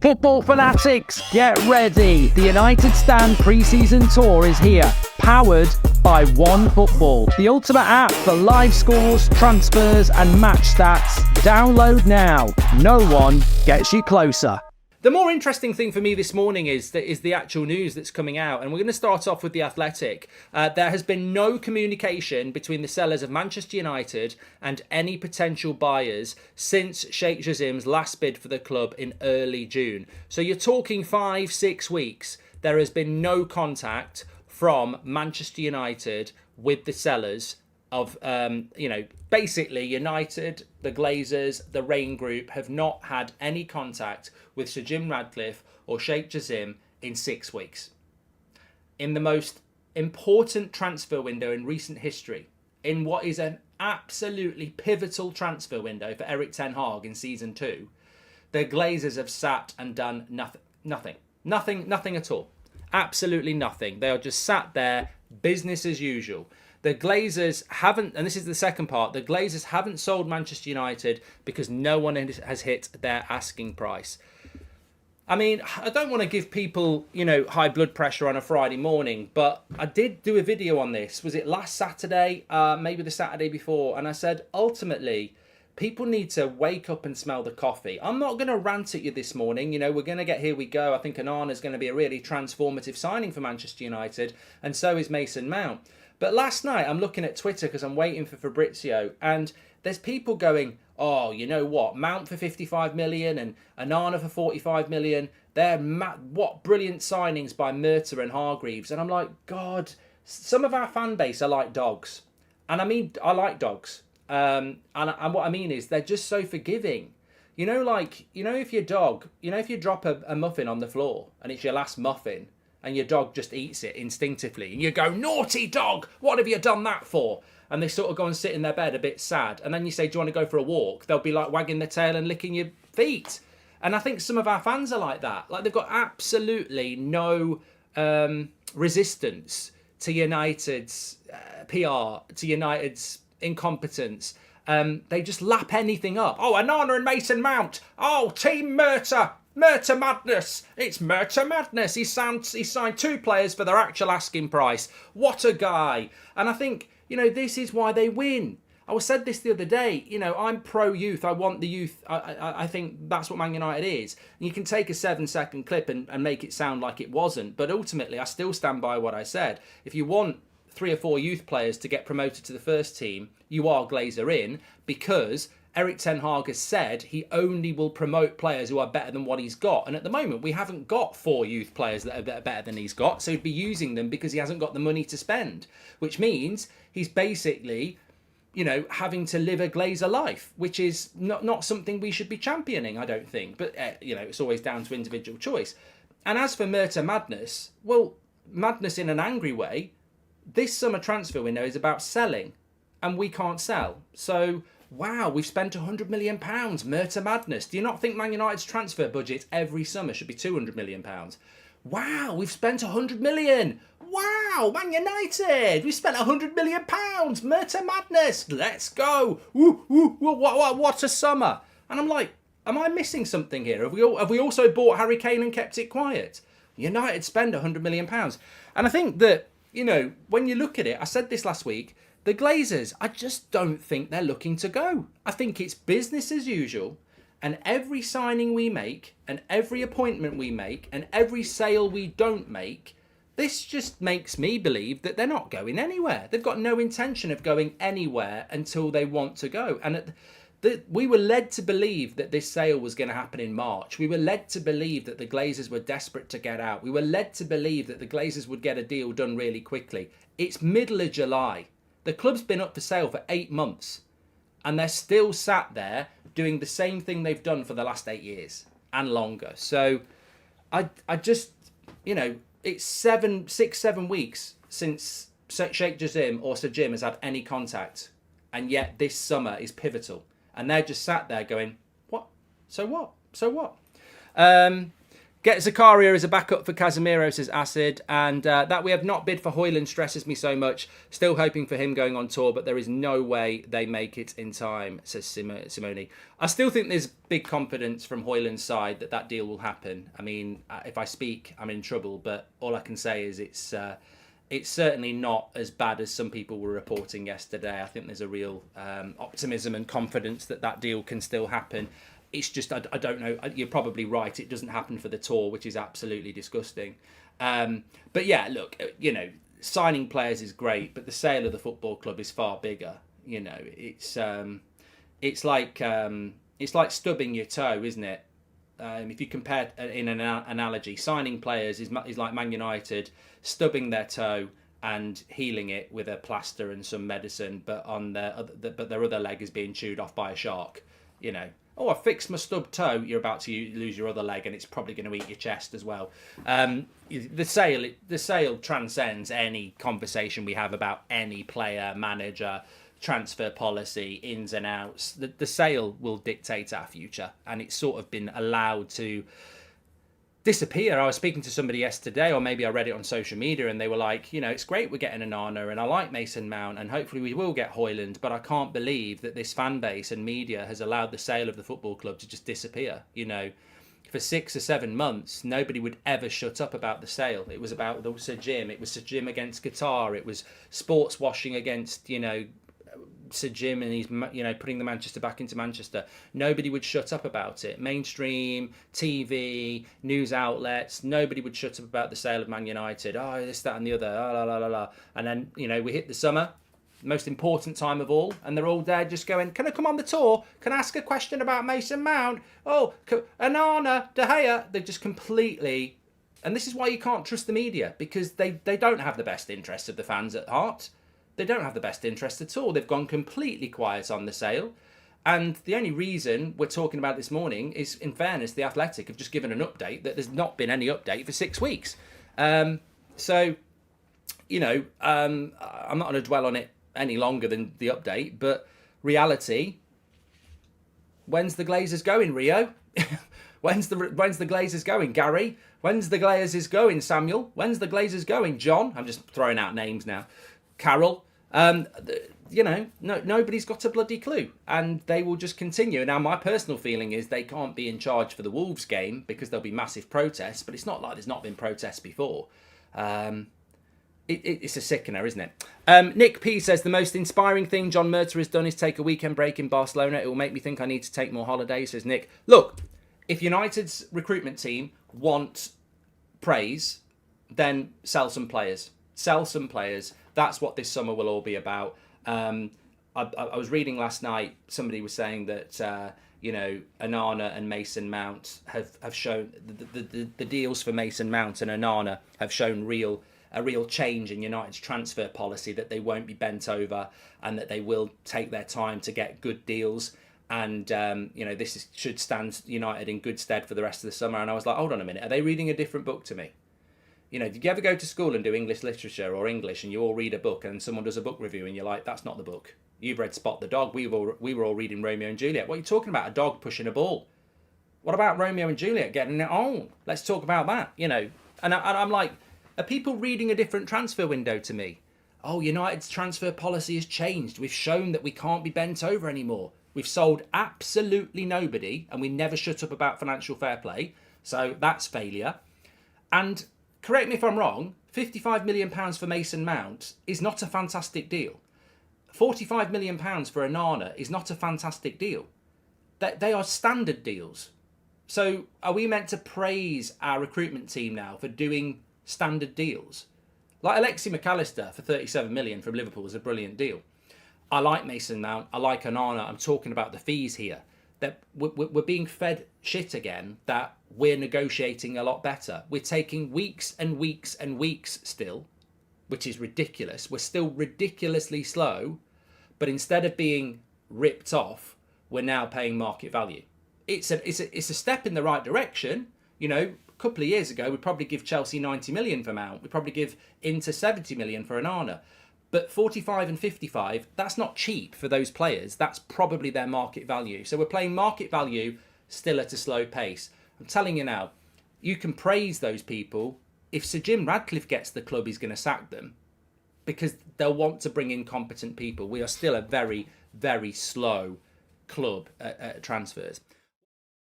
Football fanatics, get ready. The United Stand pre-season tour is here, powered by One Football, the ultimate app for live scores, transfers and match stats. Download now. No one gets you closer. The more interesting thing for me this morning is the actual news that's coming out, and we're going to start off with The Athletic. There has been no communication between the sellers of Manchester United and any potential buyers since Sheikh Jassim's last bid for the club in early June. So you're talking 5-6 weeks. There has been no contact from Manchester United with the sellers of, basically United, the Glazers, the Rain Group have not had any contact with Sir Jim Ratcliffe or Sheikh Jassim in 6 weeks. In the most important transfer window in recent history, in what is an absolutely pivotal transfer window for Erik Ten Hag in season 2, the Glazers have sat and done nothing at all. Absolutely nothing. They are just sat there, business as usual. The Glazers haven't, and this is the second part, the Glazers haven't sold Manchester United because no one has hit their asking price. I mean, I don't want to give people, high blood pressure on a Friday morning, but I did do a video on this. Was it last Saturday? Maybe the Saturday before. And I said, ultimately, people need to wake up and smell the coffee. I'm not going to rant at you this morning. We're going to get Here We Go. I think Onana's going to be a really transformative signing for Manchester United, and so is Mason Mount. But last night, I'm looking at Twitter because I'm waiting for Fabrizio, and there's people going, oh, you know what, Mount for 55 million and Onana for 45 million. They're what brilliant signings by Murta and Hargreaves. And I'm like, God, some of our fan base are like dogs. And I mean, I like dogs. And what I mean is they're just so forgiving. If your dog, if you drop a muffin on the floor and it's your last muffin, and your dog just eats it instinctively, and you go, naughty dog, what have you done that for? And they sort of go and sit in their bed a bit sad. And then you say, do you want to go for a walk? They'll be like wagging their tail and licking your feet. And I think some of our fans are like that. Like they've got absolutely no resistance to United's PR, to United's incompetence. They just lap anything up. Oh, Onana and Mason Mount. Oh, Team Murta. Murta madness. It's Murta madness. He signed 2 players for their actual asking price. What a guy. And I think, this is why they win. I said this the other day, I'm pro-youth. I want the youth. I think that's what Man United is. And you can take a 7-second clip and make it sound like it wasn't. But ultimately, I still stand by what I said. If you want 3 or 4 youth players to get promoted to the first team, you are Glazer in, because Erik Ten Hag has said he only will promote players who are better than what he's got. And at the moment, we haven't got 4 youth players that are better than he's got. So he'd be using them because he hasn't got the money to spend, which means he's basically, having to live a Glazer life, which is not something we should be championing, I don't think. But, it's always down to individual choice. And as for Murta madness, well, madness in an angry way, this summer transfer window is about selling, and we can't sell. So, wow, we've spent £100 million. Murta madness. Do you not think Man United's transfer budget every summer should be £200 million? Wow, we've spent £100 million. Wow, Man United, we've spent £100 million. Murta madness. Let's go. Woo, woo, woo, what a summer. And I'm like, am I missing something here? Have we also bought Harry Kane and kept it quiet? United spend £100 million. And I think that, when you look at it, I said this last week, the Glazers, I just don't think they're looking to go. I think it's business as usual, and every signing we make, and every appointment we make, and every sale we don't make, this just makes me believe that they're not going anywhere. They've got no intention of going anywhere until they want to go. And we were led to believe that this sale was going to happen in March. We were led to believe that the Glazers were desperate to get out. We were led to believe that the Glazers would get a deal done really quickly. It's middle of July. The club's been up for sale for 8 months, and they're still sat there doing the same thing they've done for the last 8 years and longer. So I just, it's 6-7 weeks since Sheikh Jassim or Sir Jim has had any contact, and yet this summer is pivotal. And they're just sat there going, what? So what? So what? Get Zakaria as a backup for Casemiro, says Acid. And that we have not bid for Højlund stresses me so much. Still hoping for him going on tour, but there is no way they make it in time, says Simone. I still think there's big confidence from Højlund's side that deal will happen. I mean, if I speak, I'm in trouble. But all I can say is it's certainly not as bad as some people were reporting yesterday. I think there's a real optimism and confidence that deal can still happen. It's just, I don't know. You're probably right. It doesn't happen for the tour, which is absolutely disgusting. But yeah, look, signing players is great, but the sale of the football club is far bigger. It's like stubbing your toe, isn't it? If you compare in an analogy, signing players is like Man United stubbing their toe and healing it with a plaster and some medicine, but their other leg is being chewed off by a shark. Oh, I fixed my stubbed toe. You're about to lose your other leg, and it's probably going to eat your chest as well. The sale transcends any conversation we have about any player, manager, transfer policy, ins and outs. The sale will dictate our future, and it's sort of been allowed to disappear. I was speaking to somebody yesterday, or maybe I read it on social media, and they were like, it's great we're getting Onana, and I like Mason Mount, and hopefully we will get Højlund, but I can't believe that this fan base and media has allowed the sale of the football club to just disappear. For 6 or 7 months, nobody would ever shut up about the sale. It was about Sir Jim. It was Sir Jim against Qatar. It was sports washing against, Sir Jim and he's putting the Manchester back into Manchester. Nobody would shut up about it. Mainstream TV, news outlets, nobody would shut up about the sale of Man United. Oh, this, that, and the other. La la la la. And then we hit the summer, most important time of all, and they're all there just going, "Can I come on the tour? Can I ask a question about Mason Mount? Oh, Onana, De Gea." They're just completely, and this is why you can't trust the media, because they don't have the best interests of the fans at heart. They don't have the best interest at all. They've gone completely quiet on the sale. And the only reason we're talking about it this morning is, in fairness, The Athletic have just given an update that there's not been any update for 6 weeks. I'm not going to dwell on it any longer than the update, but reality, when's the Glazers going, Rio? When's the Glazers going, Gary? When's the Glazers going, Samuel? When's the Glazers going, John? I'm just throwing out names now. Carol. Nobody's got a bloody clue, and they will just continue. Now, my personal feeling is they can't be in charge for the Wolves game because there'll be massive protests, but it's not like there's not been protests before. It's a sickener, isn't it? Nick P says, the most inspiring thing John Murta has done is take a weekend break in Barcelona. It will make me think I need to take more holidays, says Nick. Look, if United's recruitment team want praise, then sell some players. Sell some players. That's what this summer will all be about. I was reading last night, somebody was saying that, Onana and Mason Mount have shown, the deals for Mason Mount and Onana have shown a real change in United's transfer policy, that they won't be bent over and that they will take their time to get good deals. And, this should stand United in good stead for the rest of the summer. And I was like, hold on a minute, are they reading a different book to me? Did you ever go to school and do English literature or English, and you all read a book and someone does a book review and you're like, that's not the book. You've read Spot the Dog. We were all reading Romeo and Juliet. What are you talking about? A dog pushing a ball. What about Romeo and Juliet getting it on? Let's talk about that, And I'm like, are people reading a different transfer window to me? Oh, United's transfer policy has changed. We've shown that we can't be bent over anymore. We've sold absolutely nobody, and we never shut up about financial fair play. So that's failure. And correct me if I'm wrong, £55 million for Mason Mount is not a fantastic deal. £45 million for Onana is not a fantastic deal. They are standard deals. So are we meant to praise our recruitment team now for doing standard deals? Like Alexi McAllister for £37 million from Liverpool is a brilliant deal. I like Mason Mount. I like Onana. I'm talking about the fees here. That we're being fed shit again, that we're negotiating a lot better. We're taking weeks and weeks and weeks still, which is ridiculous. We're still ridiculously slow, but instead of being ripped off, we're now paying market value. It's a step in the right direction. A couple of years ago, we'd probably give Chelsea 90 million for Mount. We'd probably give Inter 70 million for Onana. But 45 and 55, that's not cheap for those players. That's probably their market value. So we're playing market value still at a slow pace. I'm telling you now, you can praise those people. If Sir Jim Radcliffe gets the club, he's going to sack them because they'll want to bring in competent people. We are still a very, very slow club at transfers.